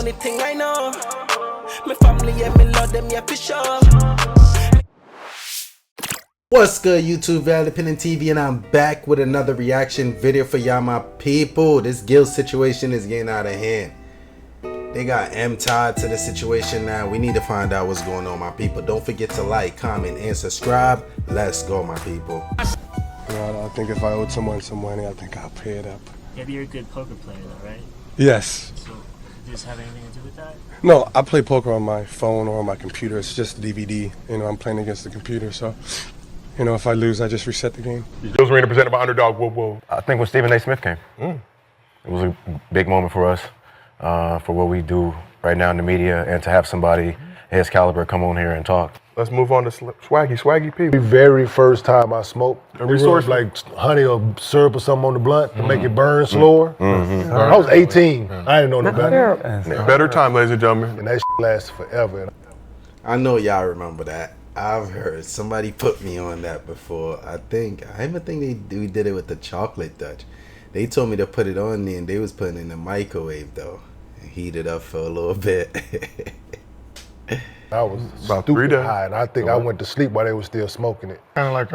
only thing I know. My family and me love them, yeah, for sure. What's good, YouTube? Independent TV, and I'm back with another reaction video for y'all, my people. This guild situation is getting out of hand. They got M tied to the situation now. We need to find out what's going on, my people. Don't forget to like, comment, and subscribe. Let's go, my people. Well, I think if I owed someone some money, I think I'll pay it up. Yeah, but you're a good poker player, though, right? Yes. So, does this have anything to do with that? No, I play poker on my phone or on my computer. It's just DVD. You know, I'm playing against the computer, so, you know, if I lose, I just reset the game. Those Arena presented by Underdog. Whoa, whoa. I think when Stephen A. Smith came, it was a big moment for us, for what we do right now in the media, and to have somebody his caliber come on here and talk. Let's move on to Swaggy P. The very first time I smoked, A resource like honey or syrup or something on the blunt to make it burn slower. I was 18. I didn't know no better. Better time, ladies and gentlemen. And that lasted forever. I know y'all remember that. I've heard somebody put me on that before. I even think we did it with the chocolate Dutch. They told me to put it on there, and they was putting it in the microwave though, and heat it up for a little bit. I was About 3 stupid days. high, and I think I went to sleep while they were still smoking it. Kind of like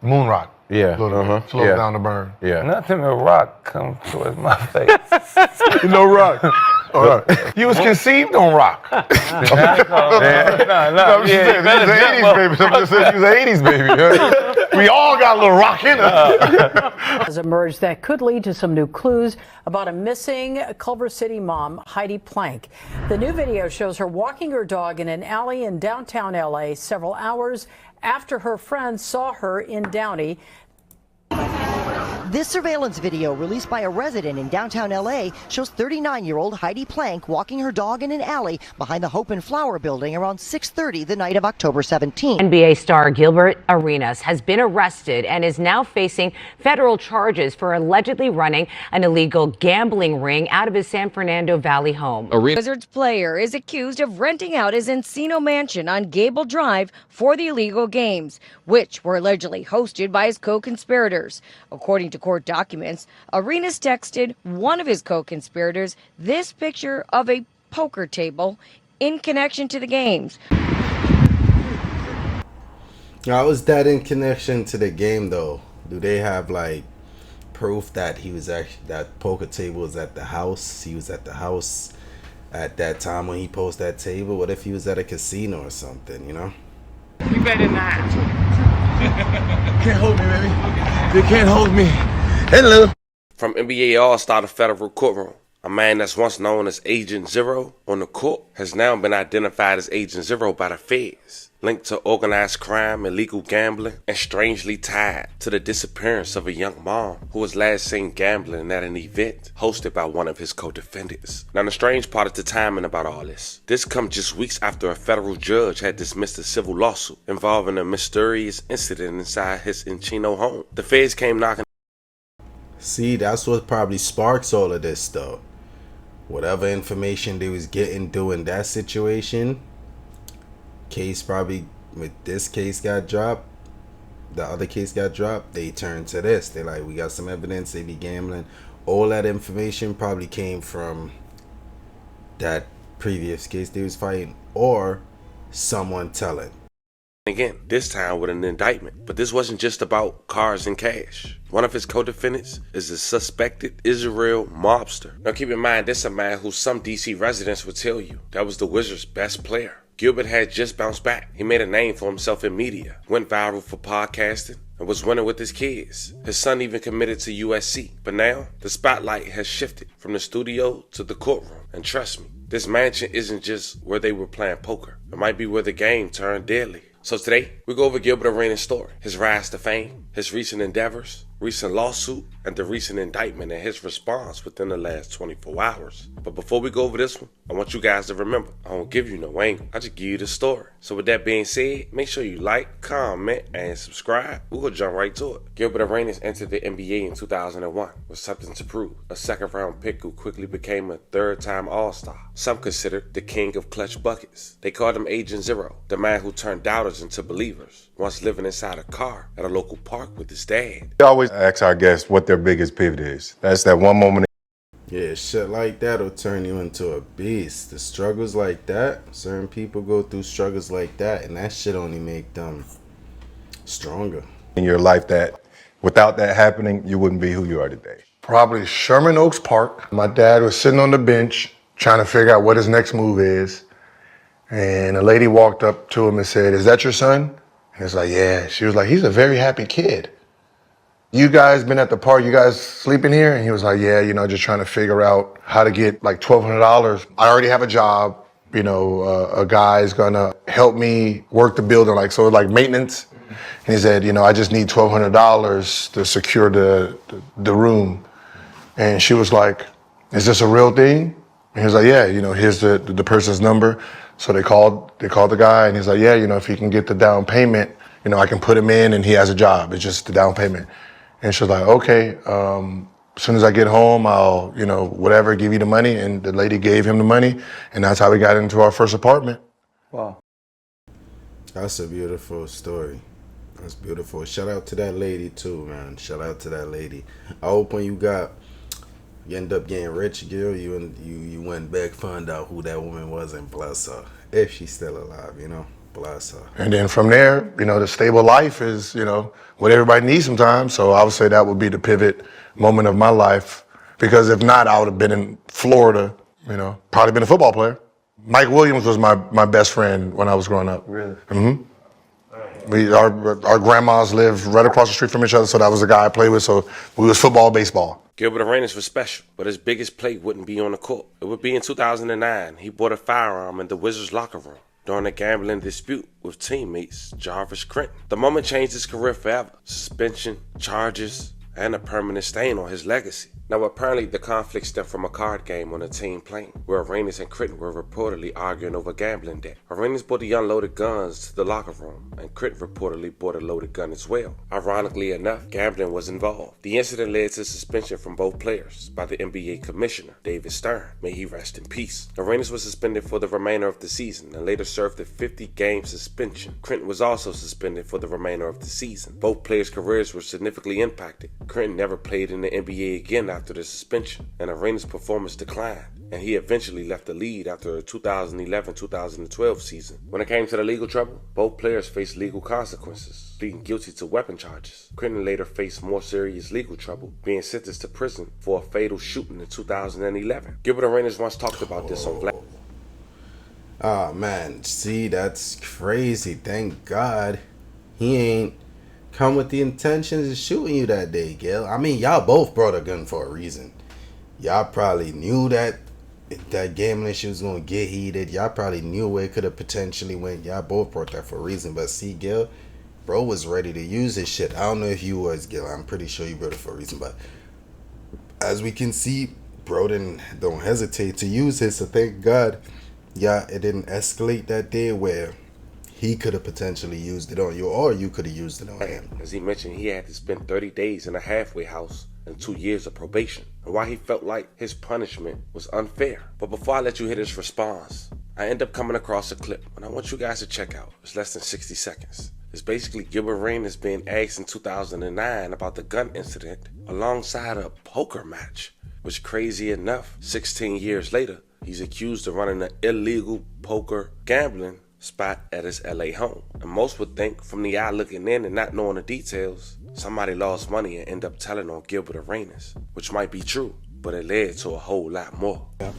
moon rock. Yeah. Slow Yeah. down the burn. Yeah. Nothing but rock comes towards my face. You know, Rock. All right. You was conceived on rock. No, I'm just saying, this is the 80s, baby. I'm just saying, you was the 80s, baby. We all got a little rock in us. Has emerged that could lead to some new clues about a missing Culver City mom, Heidi Plank. The new video shows her walking her dog in an alley in downtown LA several hours after her friends saw her in Downey. This surveillance video released by a resident in downtown LA shows 39-year-old Heidi Plank walking her dog in an alley behind the Hope and Flower building around 6:30 the night of October 17. NBA star Gilbert Arenas has been arrested and is now facing federal charges for allegedly running an illegal gambling ring out of his San Fernando Valley home. Wizards player is accused of renting out his Encino mansion on Gable Drive for the illegal games, which were allegedly hosted by his co-conspirators. According to court documents, Arenas texted one of his co-conspirators this picture of a poker table in connection to the games. How is that in connection to the game though? Do they have like proof that he was actually, that poker table was at the house? He was at the house at that time when he posted that table? What if he was at a casino or something, you know? You better not. Can't hold me, baby. You can't hold me. Hello. From NBA All-Star to federal courtroom, a man that's once known as Agent Zero on the court has now been identified as Agent Zero by the feds, linked to organized crime, illegal gambling, and strangely tied to the disappearance of a young mom who was last seen gambling at an event hosted by one of his co-defendants. Now the strange part is the timing about all this. This comes just weeks after a federal judge had dismissed a civil lawsuit involving a mysterious incident inside his Encino home. The feds came knocking. See, that's what probably sparks all of this though. Whatever information they was getting during that situation, case probably, with this case got dropped, the other case got dropped, they turned to this. They like, we got some evidence, they be gambling. All that information probably came from that previous case they was fighting, or someone telling. Again, this time with an indictment. But this wasn't just about cars and cash. One of his co-defendants is a suspected Israel mobster. Now keep in mind, this is a man who some DC residents would tell you that was the Wizards' best player. Gilbert had just bounced back. He made a name for himself in media, went viral for podcasting, and was winning with his kids. His son even committed to USC. But now, the spotlight has shifted from the studio to the courtroom. And trust me, this mansion isn't just where they were playing poker. It might be where the game turned deadly. So today, we go over Gilbert Arenas' story, his rise to fame, his recent endeavors, recent lawsuit, and the recent indictment and his response within the last 24 hours. But before we go over this one, I want you guys to remember, I don't give you no angle, I just give you the story. So with that being said, make sure you like, comment, and subscribe. We're gonna jump right to it. Gilbert Arenas entered the NBA in 2001 with something to prove. A second-round pick who quickly became a third-time All-Star. Some considered the king of clutch buckets. They called him Agent Zero, the man who turned doubters into believers, once living inside a car at a local park with his dad. We always ask our guests what their biggest pivot is. That's that one moment. Yeah, shit like that'll turn you into a beast. The struggles like that, certain people go through struggles like that, and that shit only make them stronger. In your life that without that happening, you wouldn't be who you are today? Probably Sherman Oaks Park. My dad was sitting on the bench trying to figure out what his next move is. And a lady walked up to him and said, "Is that your son?" And it's like, "Yeah." She was like, "He's a very happy kid. You guys been at the park, you guys sleeping here?" And he was like, "Yeah, just trying to figure out how to get like $1,200. I already have a job. A guy's gonna help me work the building, like maintenance." And he said, "I just need $1,200 to secure the room." And she was like, "Is this a real thing?" And he was like, "Yeah, here's the person's number." So they called the guy, and he's like, "Yeah, if he can get the down payment, I can put him in and he has a job. It's just the down payment." And she was like, "Okay, as soon as I get home, I'll, whatever, give you the money." And the lady gave him the money, and that's how we got into our first apartment. Wow. That's a beautiful story. That's beautiful. Shout out to that lady too, man. Shout out to that lady. I hope when you end up getting rich, girl, you went back, found out who that woman was, and bless her. If she's still alive, bless her. And then from there, the stable life is, what everybody needs sometimes. So I would say that would be the pivot moment of my life. Because if not, I would have been in Florida, probably been a football player. Mike Williams was my best friend when I was growing up. Really? Mm-hmm. Our grandmas lived right across the street from each other, so that was the guy I played with. So we was football, baseball. Gilbert Arenas was special, but his biggest play wouldn't be on the court. It would be in 2009. He bought a firearm in the Wizards' locker room during a gambling dispute with teammates Jarvis Crinton. The moment changed his career forever. Suspension, charges, and a permanent stain on his legacy. Now, apparently the conflict stemmed from a card game on a team plane, where Arenas and Crinton were reportedly arguing over gambling debt. Arenas brought the unloaded guns to the locker room, and Crinton reportedly bought a loaded gun as well. Ironically enough, gambling was involved. The incident led to suspension from both players by the NBA commissioner, David Stern. May he rest in peace. Arenas was suspended for the remainder of the season, and later served a 50-game suspension. Crinton was also suspended for the remainder of the season. Both players' careers were significantly impacted. Crinton never played in the NBA again after the suspension, and Arenas' performance declined, and he eventually left the league after the 2011-2012 season. When it came to the legal trouble, both players faced legal consequences, pleading guilty to weapon charges. Crinton later faced more serious legal trouble, being sentenced to prison for a fatal shooting in 2011. Gilbert Arenas once talked about this on Black. Oh man, see, that's crazy. Thank God he ain't come with the intentions of shooting you that day, Gil. I mean, y'all both brought a gun for a reason. Y'all probably knew that gambling shit was gonna get heated. Y'all probably knew where it could have potentially went. Y'all both brought that for a reason. But see, Gil, bro was ready to use his shit. I don't know if you was, Gil. I'm pretty sure you brought it for a reason. But as we can see, bro don't hesitate to use his. So thank God, yeah, it didn't escalate that day where he could have potentially used it on you, or you could have used it on him. As he mentioned, he had to spend 30 days in a halfway house and 2 years of probation, and why he felt like his punishment was unfair. But before I let you hear his response, I end up coming across a clip, and I want you guys to check out. It's less than 60 seconds. It's basically Gilbert Arenas being asked in 2009 about the gun incident alongside a poker match, which, crazy enough, 16 years later, he's accused of running an illegal poker gambling spot at his LA home. And most would think, from the eye looking in and not knowing the details, somebody lost money and end up telling on Gilbert Arenas, which might be true, but it led to a whole lot more. Yep.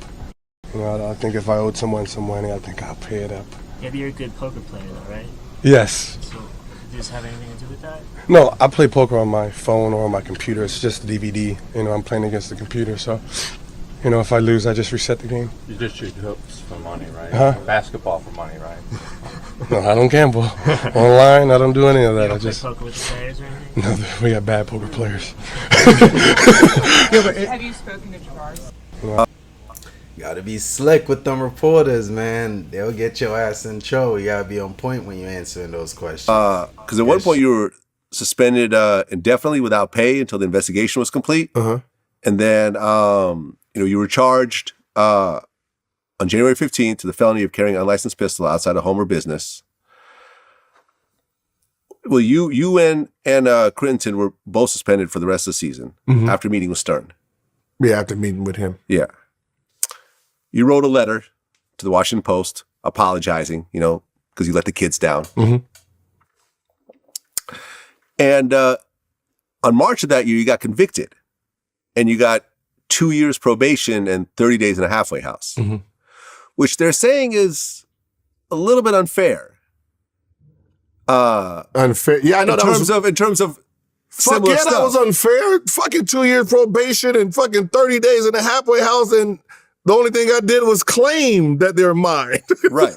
I think if I owed someone some money, I think I'll pay it up. Yeah, but you're a good poker player though, right? Yes. So, does this have anything to do with that? No, I play poker on my phone or on my computer. It's just DVD. I'm playing against the computer, so if I lose, I just reset the game. You just shoot hoops for money, right? Huh? Basketball for money, right? No, I don't gamble. Online, I don't do any of that. You don't I just play poker with the players or anything? No, we got bad poker players. Have you spoken to Jabars? Gotta be slick with them reporters, man. They'll get your ass in trouble. You gotta be on point when you're answering those questions. Because at one point you were suspended indefinitely without pay until the investigation was complete. And then you were charged on January 15th to the felony of carrying an unlicensed pistol outside a home or business. Well, you and Crinton were both suspended for the rest of the season after meeting with Stern. Yeah, after meeting with him. Yeah. You wrote a letter to the Washington Post apologizing, because you let the kids down. Mm-hmm. And on March of that year, you got convicted. And you got 2 years probation and 30 days in a halfway house, Mm-hmm. which they're saying is a little bit unfair. Unfair? Yeah, I know in terms of fuck similar yeah, stuff. that was unfair. Fucking 2 years probation and fucking 30 days in a halfway house, and the only thing I did was claim that they're mine. Right.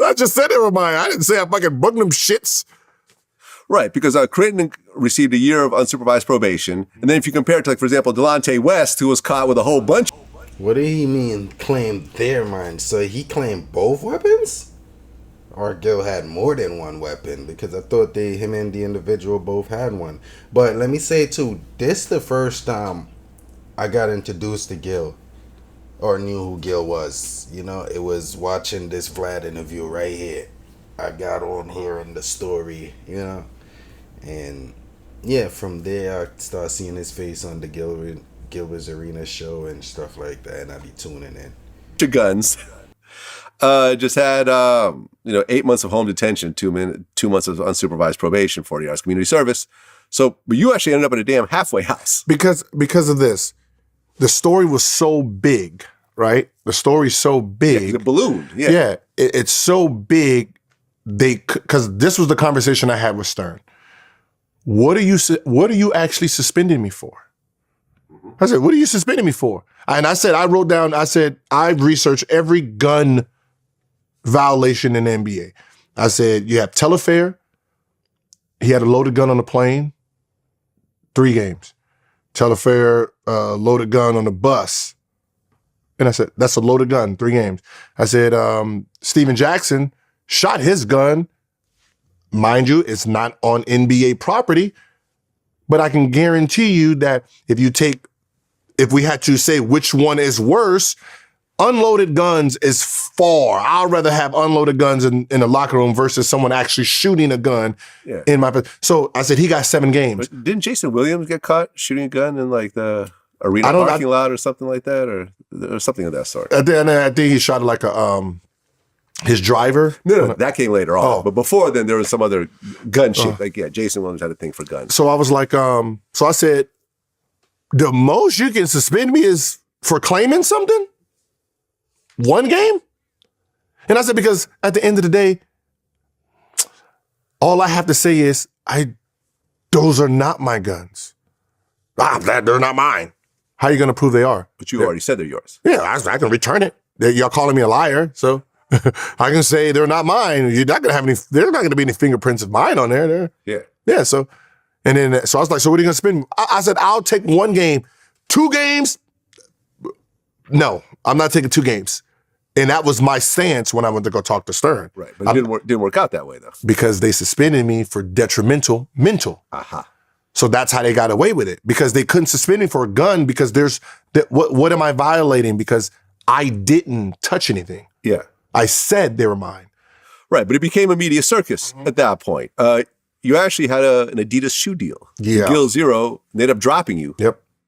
I just said they were mine. I didn't say I fucking bugged them shits. Right, because Creighton received a year of unsupervised probation, and then if you compare it to, like, for example, Delonte West, who was caught with a whole bunch. What did he mean claim their mine? So he claimed both weapons? Or Gil had more than one weapon? Because I thought him and the individual both had one. But let me say too, this the first time I got introduced to Gil, or knew who Gil was. It was watching this Vlad interview right here. I got on here in the story, and yeah, from there I start seeing his face on the Gilbert's Arena show and stuff like that, and I be tuning in. Guns. Just had 8 months of home detention, 2 months of unsupervised probation, 40 hours community service. So, but you actually ended up in a damn halfway house because of this. The story was so big, right? The story's so big. The balloon. Yeah. Yeah, it's so big. Because this was the conversation I had with Stern. What are you actually suspending me for? I said, what are you suspending me for? And I wrote down, I've researched every gun violation in the NBA. I said, you have Telfair. He had a loaded gun on the plane. 3 games. Telfair, loaded gun on the bus. And I said, that's a loaded gun, 3 games. I said, Steven Jackson shot his gun. Mind you, it's not on NBA property, but I can guarantee you that if we had to say which one is worse, unloaded guns is far. I'd rather have unloaded guns in the locker room versus someone actually shooting a gun in my. So I said he got 7 games. But didn't Jason Williams get caught shooting a gun in like the arena parking lot or something like that, or something of that sort? I think he shot like his driver. No, that came later on. But before then, there was some other gun shit. Jason Williams had a thing for guns. So I was like, so I said, the most you can suspend me is for claiming something? 1 game? And I said, because at the end of the day, all I have to say is, those are not my guns. They're not mine. How are you going to prove they are? But you already said they're yours. Yeah, I can return it. Y'all calling me a liar, so I can say they're not mine. You're not going to have any. There's not going to be any fingerprints of mine on there. Yeah. So I was like, so what are you going to spend? I said, I'll take 1 game. 2 games? No, I'm not taking 2 games. And that was my stance when I went to go talk to Stern. Right, but it didn't work out that way though. Because they suspended me for detrimental mental. So that's how they got away with it. Because they couldn't suspend me for a gun because what am I violating? Because I didn't touch anything. Yeah. I said they were mine. Right, but it became a media circus at that point. You actually had an Adidas shoe deal. Yeah. Gil Zero, and they ended up dropping you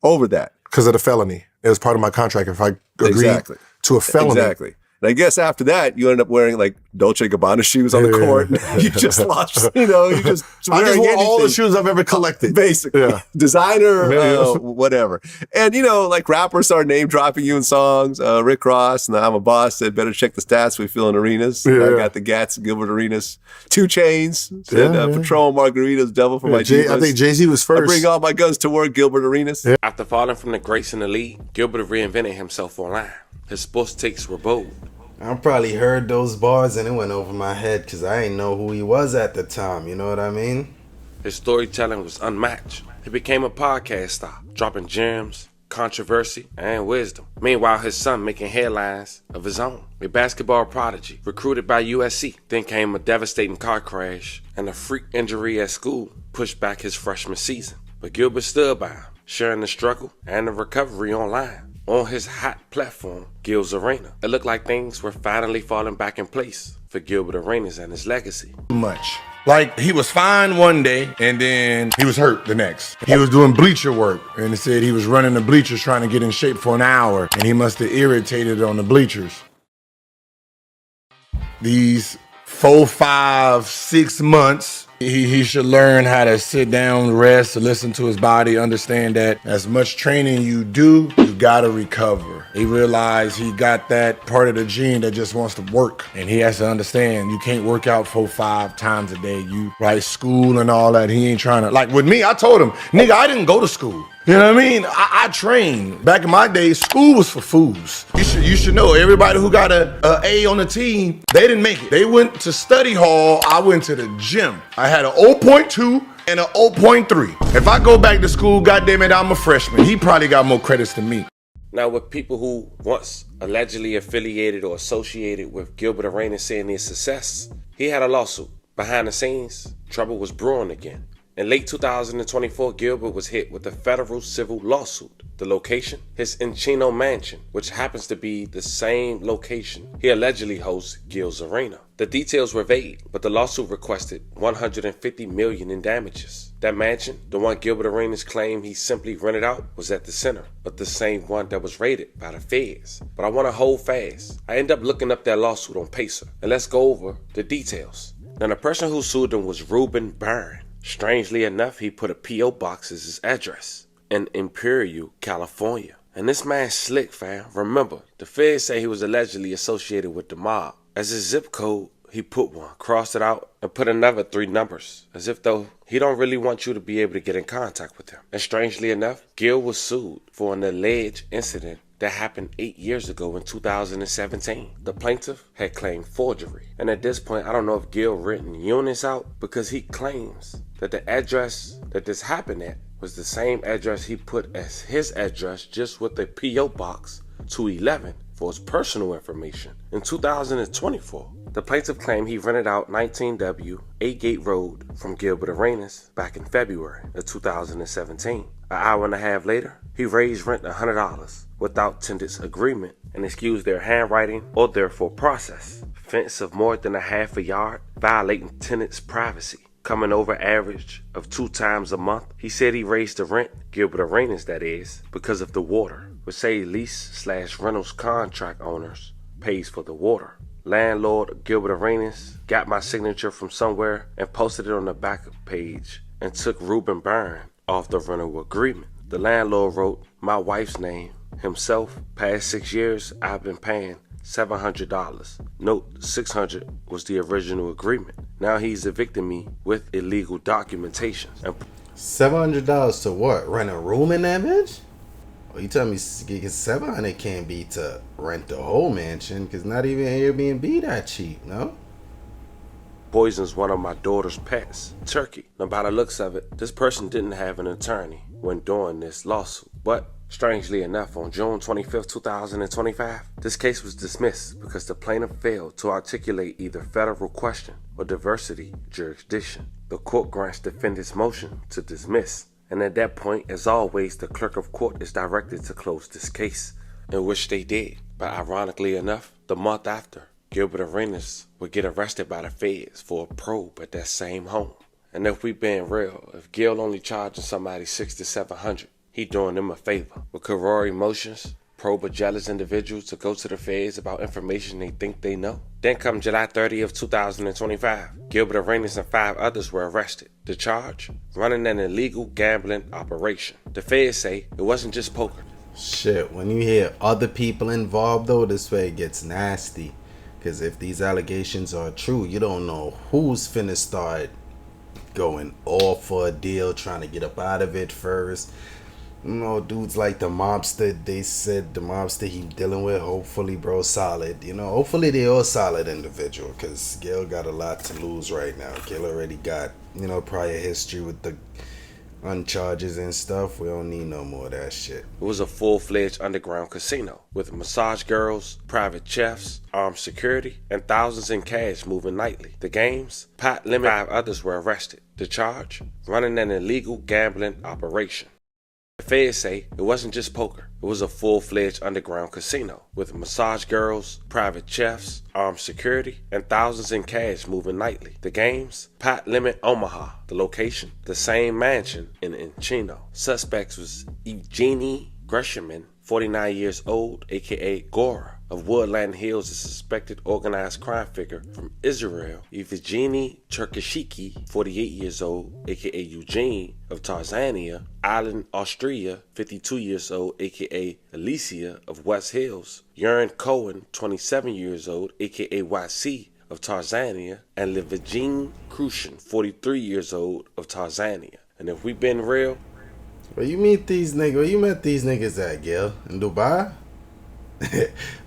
over that. Because of the felony. It was part of my contract. If I agreed to a felony. Exactly. And I guess after that, you ended up wearing like Dolce & Gabbana shoes on the court. You just lost, you just I just wore all the anything. shoes I've ever collected. Basically. Designer, whatever. And, like rappers started name dropping you in songs. Rick Ross and I'm a Boss said, better check the stats we feel in arenas. I got the Gats, Gilbert Arenas. 2 Chainz said, Patron Margaritas, Devil for my Divas. I think Jay-Z was first. I bring all my guns to work, Gilbert Arenas. After falling from the greats in the league, Gilbert reinvented himself online. His sports takes were bold. I probably heard those bars and it went over my head because I didn't know who he was at the time. You know what I mean? His storytelling was unmatched. He became a podcast star, dropping gems, controversy, and wisdom. Meanwhile, his son making headlines of his own. A basketball prodigy, recruited by USC. Then came a devastating car crash and a freak injury at school pushed back his freshman season. But Gilbert stood by him, sharing the struggle and the recovery online. On his hot platform, Gil's Arena, it looked like things were finally falling back in place for Gilbert Arenas and his legacy. Much. Like, he was fine one day, and then he was hurt the next. He was doing bleacher work, and it said he was running the bleachers trying to get in shape for an hour, and he must have irritated on the bleachers. These 4, 5, 6 months, he should learn how to sit down, rest, listen to his body, understand that as much training you do, you gotta recover. He realized he got that part of the gene that just wants to work. And he has to understand you can't work out 4, 5 times a day. You right, school and all that. He ain't trying to, like with me, I told him, nigga, I didn't go to school. You know what I mean? I trained. Back in my day, school was for fools. You should know, everybody who got a A on the team, they didn't make it. They went to study hall, I went to the gym. I had an 0.2 and an 0.3. If I go back to school, goddamn it, I'm a freshman. He probably got more credits than me. Now, with people who once allegedly affiliated or associated with Gilbert Arenas saying their success, he had a lawsuit. Behind the scenes, trouble was brewing again. In late 2024, Gilbert was hit with a federal civil lawsuit. The location? His Encino mansion, which happens to be the same location he allegedly hosts Gil's Arena. The details were vague, but the lawsuit requested $150 million in damages. That mansion, the one Gilbert Arenas claimed he simply rented out, was at the center of the same one that was raided by the feds. But I want to hold fast. I end up looking up that lawsuit on Pacer, and let's go over the details. Now, the person who sued him was Reuben Byrne. Strangely enough, he put a P.O. box as his address in Imperial, California. And this man's slick, fam. Remember, the feds say he was allegedly associated with the mob. As his zip code, he put one, crossed it out, and put another 3 numbers, as if though he don't really want you to be able to get in contact with him. And strangely enough, Gil was sued for an alleged incident that happened 8 years ago in 2017. The plaintiff had claimed forgery. And at this point, I don't know if Gil written Eunice out, because he claims that the address that this happened at was the same address he put as his address, just with a P.O. box 211 for his personal information. In 2024, the plaintiff claimed he rented out 19W 8 Gate Road from Gilbert Arenas back in February of 2017. An hour and a half later, he raised rent $100 without tenant's agreement and excused their handwriting or therefore process. Fence of more than a half a yard, violating tenant's privacy. Coming over average of 2 times a month. He said he raised the rent, Gilbert Arenas that is, because of the water. But say lease/rentals contract owners pays for the water. Landlord Gilbert Arenas got my signature from somewhere and posted it on the back page and took Reuben Byrne off the rental agreement. The landlord wrote my wife's name, himself. Past 6 years, I've been paying $700. Note, $600 was the original agreement. Now he's evicting me with illegal documentation. $700 to what? Rent a room in that bitch? Oh, you tell me $700 can't be to rent the whole mansion, because not even Airbnb that cheap, no? Poisons one of my daughter's pets, Turkey. Now, by the looks of it, this person didn't have an attorney when doing this lawsuit. But strangely enough, on June 25th, 2025, this case was dismissed because the plaintiff failed to articulate either federal question or diversity jurisdiction. The court grants defendant's motion to dismiss, and at that point, as always, the clerk of court is directed to close this case, in which they did. But ironically enough, the month after, Gilbert Arenas would get arrested by the feds for a probe at that same home. And if we being real, if Gil only charging somebody $600 to $700, he doing them a favor. But could Rory Motions probe a jealous individual to go to the feds about information they think they know? Then come July 30th of 2025, Gilbert Arenas and 5 others were arrested. The charge? Running an illegal gambling operation. The feds say it wasn't just poker. Shit, when you hear other people involved though, this way it gets nasty. Because if these allegations are true, you don't know who's finna start going off for a deal, trying to get up out of it first. You know, dudes like the mobster, they said the mobster he dealing with, hopefully, bro, solid. You know, hopefully they all solid individual, because Gil got a lot to lose right now. Gil already got, you know, prior history with the uncharges and stuff. We don't need no more of that shit. It was a full-fledged underground casino with massage girls, private chefs, armed security, and thousands in cash moving nightly. The games, pot limit, 5 others were arrested. The charge? Running an illegal gambling operation. The feds say it wasn't just poker. It was a full-fledged underground casino with massage girls, private chefs, armed security, and thousands in cash moving nightly. The games? Pot Limit Omaha. The location? The same mansion in Encino. Suspects was Evgeny Greshaman, 49 years old, aka Gora, of Woodland Hills, a suspected organized crime figure from Israel. Evgeny Cherkashiki, 48 years old, aka Eugene, of Tanzania. Island, Austria, 52 years old, aka Alicia, of West Hills. Urine Cohen, 27 years old, aka YC, of Tanzania. And Levagine Krushin, 43 years old, of Tanzania. And if we been real, where you met these niggas at, Gil? In Dubai?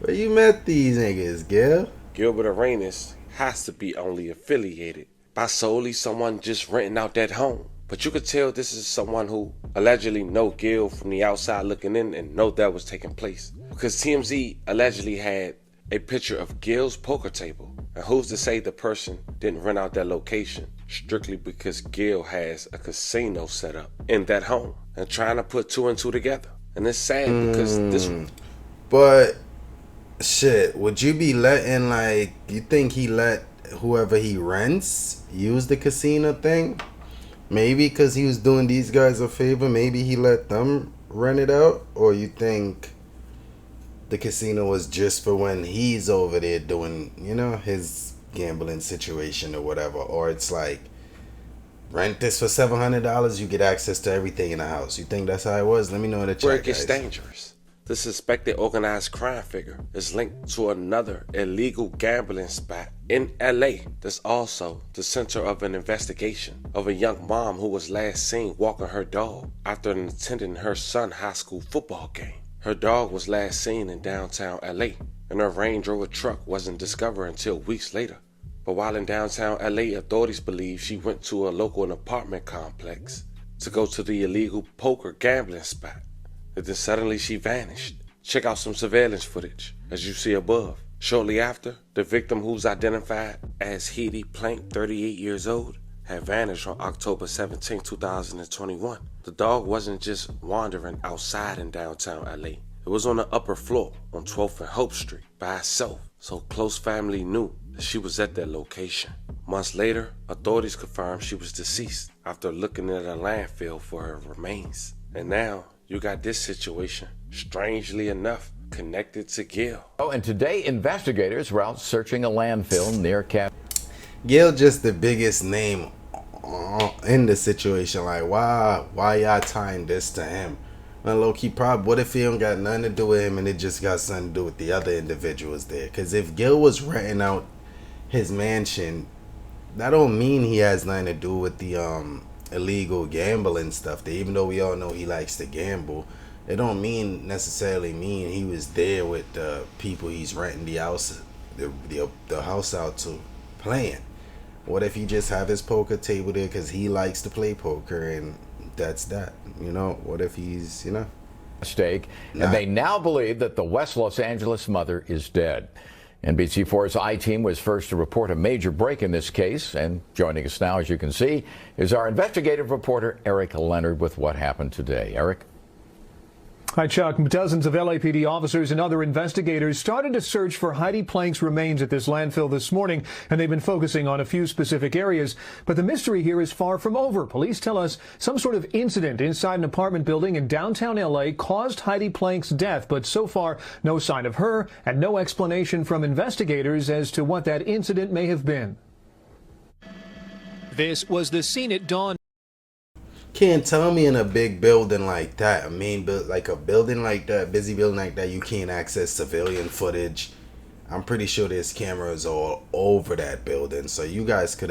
Where you met these niggas, Gil? Gilbert Arenas has to be only affiliated by solely someone just renting out that home. But you could tell this is someone who allegedly know Gil from the outside looking in and know that was taking place. Because TMZ allegedly had a picture of Gil's poker table. And who's to say the person didn't rent out that location strictly because Gil has a casino set up in that home and trying to put two and two together. And it's sad because this... But, shit, would you be letting, like, you think he let whoever he rents use the casino thing? Maybe because he was doing these guys a favor, maybe he let them rent it out? Or you think the casino was just for when he's over there doing, you know, his gambling situation or whatever? Or it's like, rent this for $700, you get access to everything in the house. You think that's how it was? Let me know in the chat, where it gets guys. dangerous. The suspected organized crime figure is linked to another illegal gambling spot in LA that's also the center of an investigation of a young mom who was last seen walking her dog after attending her son's high school football game. Her dog was last seen in downtown LA, and her Range Rover truck wasn't discovered until weeks later. But while in downtown LA, authorities believe she went to a local apartment complex to go to the illegal poker gambling spot. And then suddenly she vanished. Check out some surveillance footage, as you see above. Shortly after, the victim, who's identified as Hedy Plank, 38 years old, had vanished on October 17, 2021. The dog wasn't just wandering outside in downtown LA. It was on the upper floor on 12th and Hope Street by itself, so close family knew that she was at that location. Months later, authorities confirmed she was deceased after looking at a landfill for her remains. And now, you got this situation, strangely enough, connected to Gil. Oh, and today, investigators were out searching a landfill near Cap. Gil just the biggest name in the situation. Like, why y'all tying this to him? Well, low-key, probably, what if he don't got nothing to do with him and it just got something to do with the other individuals there? Because if Gil was renting out his mansion, that don't mean he has nothing to do with the illegal gambling stuff. Even though we all know he likes to gamble, it don't necessarily mean he was there with the people he's renting the house out to playing. What if he just have his poker table there because he likes to play poker and that's that? You know, what if he's, you know, Mistake, and they now believe that the West Los Angeles mother is dead. NBC4's I-Team was first to report a major break in this case, and joining us now, as you can see, is our investigative reporter Eric Leonard with what happened today. Eric? Hi, Chuck. Dozens of LAPD officers and other investigators started to search for Hedy Plank's remains at this landfill this morning, and they've been focusing on a few specific areas. But the mystery here is far from over. Police tell us some sort of incident inside an apartment building in downtown LA caused Hedy Plank's death, but so far no sign of her and no explanation from investigators as to what that incident may have been. This was the scene at dawn. Can't tell me in a big building like that, a main build, like a building like that, busy building like that, you can't access civilian footage. I'm pretty sure there's cameras all over that building, so you guys could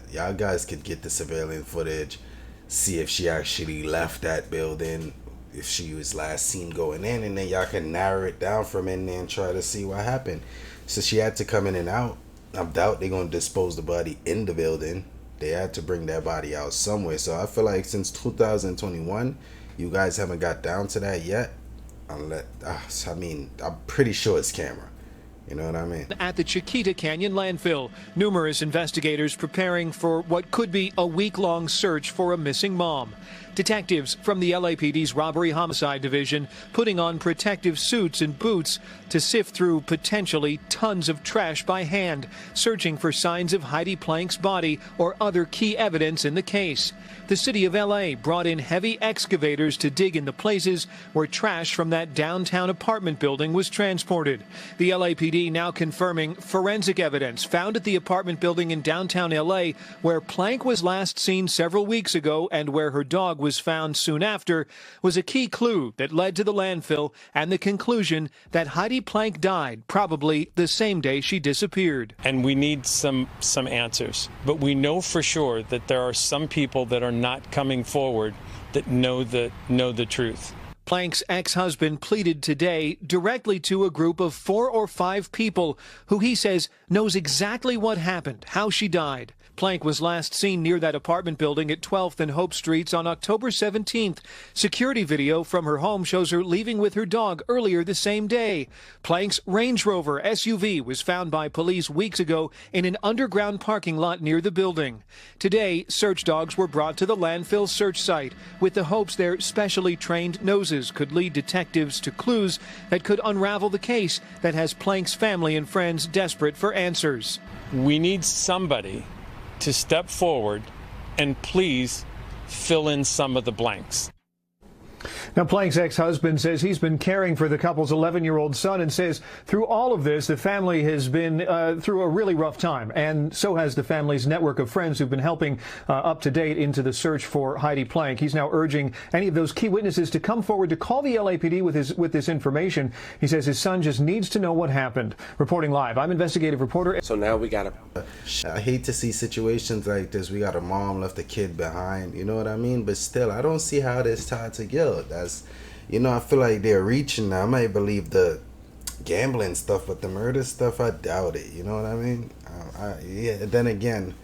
y'all guys could get the civilian footage, see if she actually left that building, if she was last seen going in, and then y'all can narrow it down from in there and try to see what happened. So she had to come in and out. I doubt they're gonna dispose the body in the building. They had to bring that body out somewhere. So I feel like since 2021, you guys haven't got down to that yet. I mean, I'm pretty sure it's camera. You know what I mean? At the Chiquita Canyon landfill, numerous investigators preparing for what could be a week-long search for a missing mom. Detectives from the LAPD's Robbery Homicide Division putting on protective suits and boots to sift through potentially tons of trash by hand, searching for signs of Heidi Plank's body or other key evidence in the case. The city of LA brought in heavy excavators to dig in the places where trash from that downtown apartment building was transported. The LAPD now confirming forensic evidence found at the apartment building in downtown LA where Plank was last seen several weeks ago and where her dog was found soon after was a key clue that led to the landfill and the conclusion that Heidi Plank died probably the same day she disappeared. And we need some answers. But we know for sure that there are some people that are not coming forward that know the truth. Plank's ex-husband pleaded today directly to a group of 4 or 5 people who he says knows exactly what happened, how she died. Plank was last seen near that apartment building at 12th and Hope Streets on October 17th. Security video from her home shows her leaving with her dog earlier the same day. Plank's Range Rover SUV was found by police weeks ago in an underground parking lot near the building. Today, search dogs were brought to the landfill search site with the hopes their specially trained noses could lead detectives to clues that could unravel the case that has Plank's family and friends desperate for answers. We need somebody to step forward and please fill in some of the blanks. Now, Plank's ex-husband says he's been caring for the couple's 11-year-old son and says through all of this, the family has been through a really rough time. And so has the family's network of friends who've been helping up to date into the search for Heidi Plank. He's now urging any of those key witnesses to come forward to call the LAPD with this information. He says his son just needs to know what happened. Reporting live, I'm investigative reporter. So now we got I hate to see situations like this. We got a mom left a kid behind, you know what I mean? But still, I don't see how this tied to guilt. That's, you know, I feel like they're reaching now. I might believe the gambling stuff, but the murder stuff, I doubt it. You know what I mean? Yeah. Then again,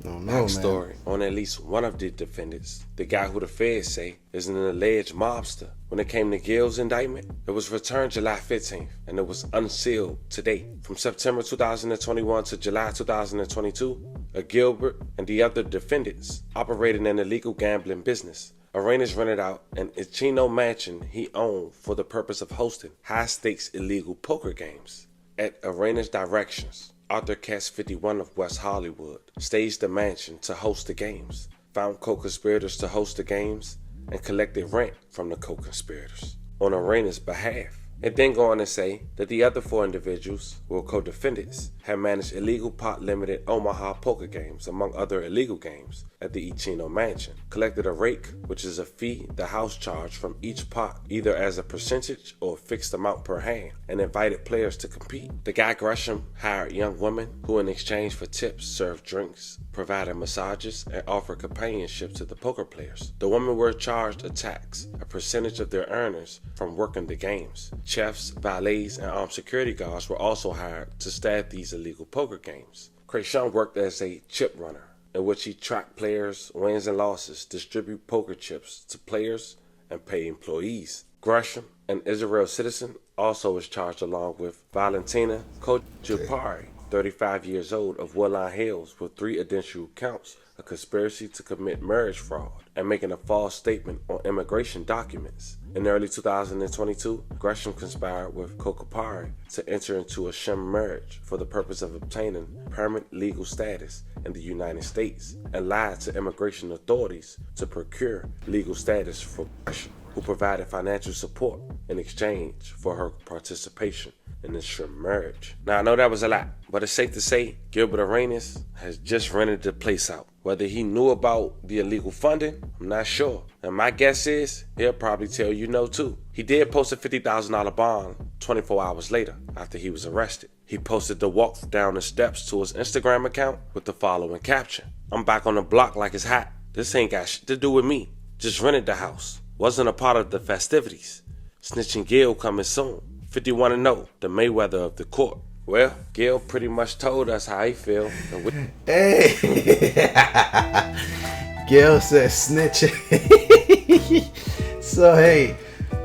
I don't know, backstory man. on at least one of the defendants, the guy who the feds say is an alleged mobster. When it came to Gil's indictment, it was returned July 15th, and it was unsealed today. From September 2021 to July 2022, Gilbert and the other defendants operated an illegal gambling business. Arenas rented out an Ichino mansion he owned for the purpose of hosting high-stakes illegal poker games. At Arenas' directions, Arthur Katz 51 of West Hollywood staged the mansion to host the games, found co-conspirators to host the games, and collected rent from the co-conspirators on Arenas' behalf. It then go on to say that the other 4 individuals, who were co-defendants, had managed illegal pot-limited Omaha poker games, among other illegal games, at the Ichino mansion, collected a rake, which is a fee the house charged from each pot, either as a percentage or a fixed amount per hand, and invited players to compete. The guy Gresham hired young women who in exchange for tips served drinks, provided massages, and offered companionship to the poker players. The women were charged a tax, a percentage of their earnings from working the games. Chefs, valets, and armed security guards were also hired to staff these illegal poker games. Creshawn worked as a chip runner, in which he tracked players' wins and losses, distribute poker chips to players, and pay employees. Gresham, an Israel citizen, also was charged along with Valentina Kojapari, 35 years old, of Woodline Hills, with 3 additional counts a conspiracy to commit marriage fraud and making a false statement on immigration documents. In early 2022, Gresham conspired with Kokopari to enter into a sham marriage for the purpose of obtaining permanent legal status in the United States and lied to immigration authorities to procure legal status for Gresham, who provided financial support in exchange for her participation in this sham marriage. Now, I know that was a lot, but it's safe to say Gilbert Arenas has just rented the place out. Whether he knew about the illegal funding, I'm not sure. And my guess is he'll probably tell you no too. He did post a $50,000 bond 24 hours later after he was arrested. He posted the walk down the steps to his Instagram account with the following caption: "I'm back on the block like it's hot. This ain't got shit to do with me. Just rented the house. Wasn't a part of the festivities. Snitching Gil coming soon. 51-0, the Mayweather of the court." Well, Gil pretty much told us how he feel. Hey, Gil says snitching. So hey,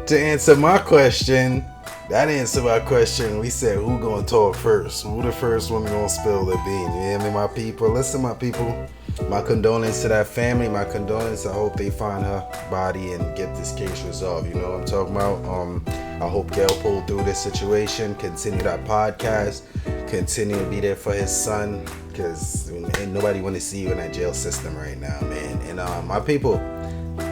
to answer my question, that answered my question. We said who gonna talk first? Who the first one gonna spill the bean? You hear me, my people? Listen, my people. my condolence to that family. My condolence. I hope they find her body and get this case resolved. You know what I'm talking about? I hope Gail pulled through this situation. Continue that podcast. Continue to be there for his son. Because ain't nobody want to see you in that jail system right now, man. And my people,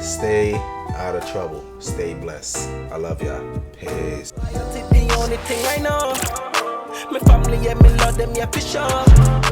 stay out of trouble. Stay blessed. I love y'all. Peace. The only thing I know, my family, yeah, me love them, yeah, for sure.